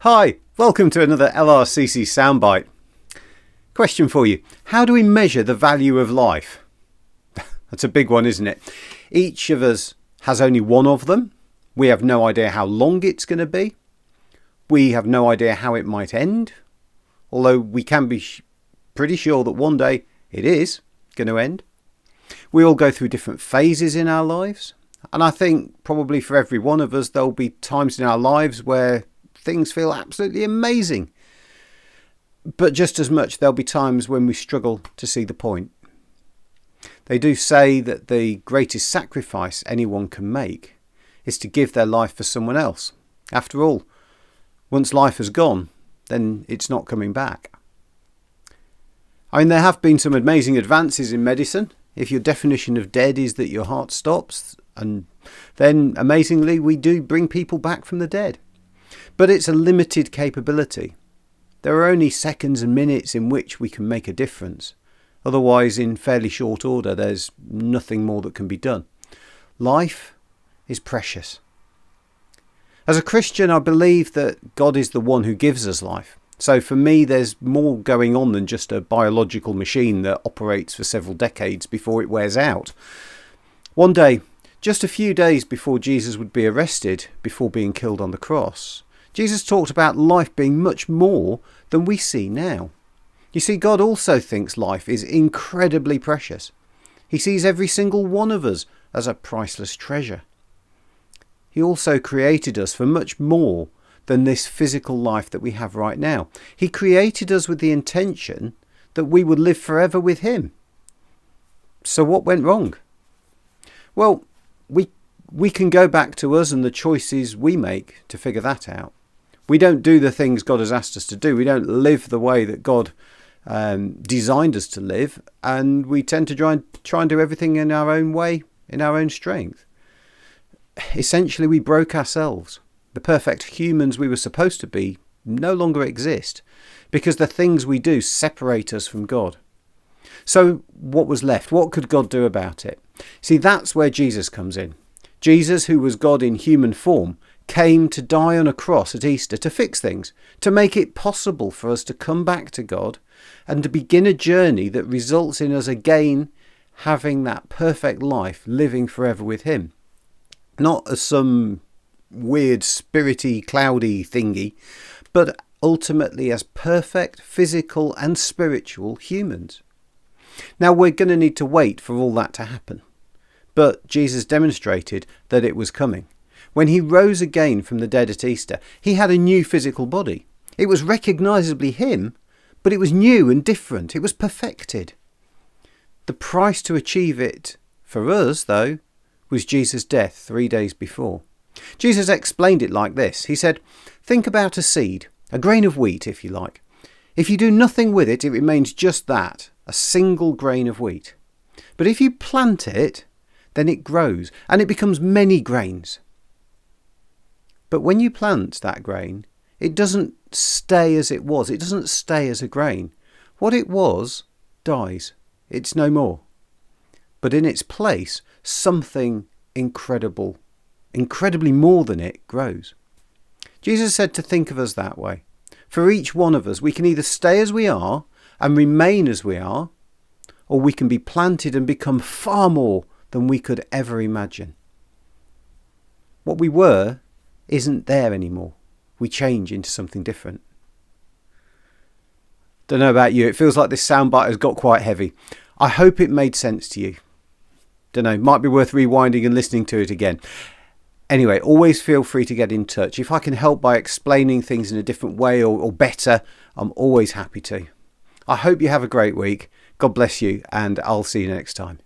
Hi, welcome to another LRCC Soundbite. Question for you. How do we measure the value of life? That's a big one, isn't it? Each of us has only one of them. We have no idea how long it's going to be. We have no idea how it might end. Although we can be pretty sure that one day it is going to end. We all go through different phases in our lives. And I think probably for every one of us, there'll be times in our lives where things feel absolutely amazing. But just as much, there'll be times when we struggle to see the point. They do say that the greatest sacrifice anyone can make is to give their life for someone else. After all, once life has gone, then it's not coming back. I mean, there have been some amazing advances in medicine. If your definition of dead is that your heart stops, and then amazingly, we do bring people back from the dead. But it's a limited capability. There are only seconds and minutes in which we can make a difference. Otherwise, in fairly short order, there's nothing more that can be done. Life is precious. As a Christian, I believe that God is the one who gives us life. So for me, there's more going on than just a biological machine that operates for several decades before it wears out. One day, just a few days before Jesus would be arrested before being killed on the cross, Jesus talked about life being much more than we see now. You see, God also thinks life is incredibly precious. He sees every single one of us as a priceless treasure. He also created us for much more than this physical life that we have right now. He created us with the intention that we would live forever with him. So what went wrong? Well, we can go back to us and the choices we make to figure that out. We don't do the things God has asked us to do. We don't live the way that God designed us to live, and we tend to try and do everything in our own way, in our own strength. Essentially, we broke ourselves. The perfect humans we were supposed to be no longer exist because the things we do separate us from God. So what was left? What could God do about it? See, that's where Jesus comes in. Jesus, who was God in human form, came to die on a cross at Easter to fix things, to make it possible for us to come back to God and to begin a journey that results in us again having that perfect life, living forever with him. Not as some weird, spirity, cloudy thingy, but ultimately as perfect physical and spiritual humans. Now, we're going to need to wait for all that to happen. But Jesus demonstrated that it was coming. When he rose again from the dead at Easter, he had a new physical body. It was recognisably him, but it was new and different. It was perfected. The price to achieve it for us, though, was Jesus' death 3 days before. Jesus explained it like this. He said, think about a seed, a grain of wheat, if you like. If you do nothing with it, it remains just that, a single grain of wheat. But if you plant it, then it grows and it becomes many grains. But when you plant that grain, it doesn't stay as it was. It doesn't stay as a grain. What it was dies. It's no more. But in its place, something incredibly more than it grows. Jesus said to think of us that way. For each one of us, we can either stay as we are and remain as we are, or we can be planted and become far more than we could ever imagine. What we were isn't there anymore. We change into something different. Don't know about you, it feels like this soundbite has got quite heavy. I hope it made sense to you. Don't know, might be worth rewinding and listening to it again. Anyway, always feel free to get in touch. If I can help by explaining things in a different way or better, I'm always happy to. I hope you have a great week. God bless you, and I'll see you next time.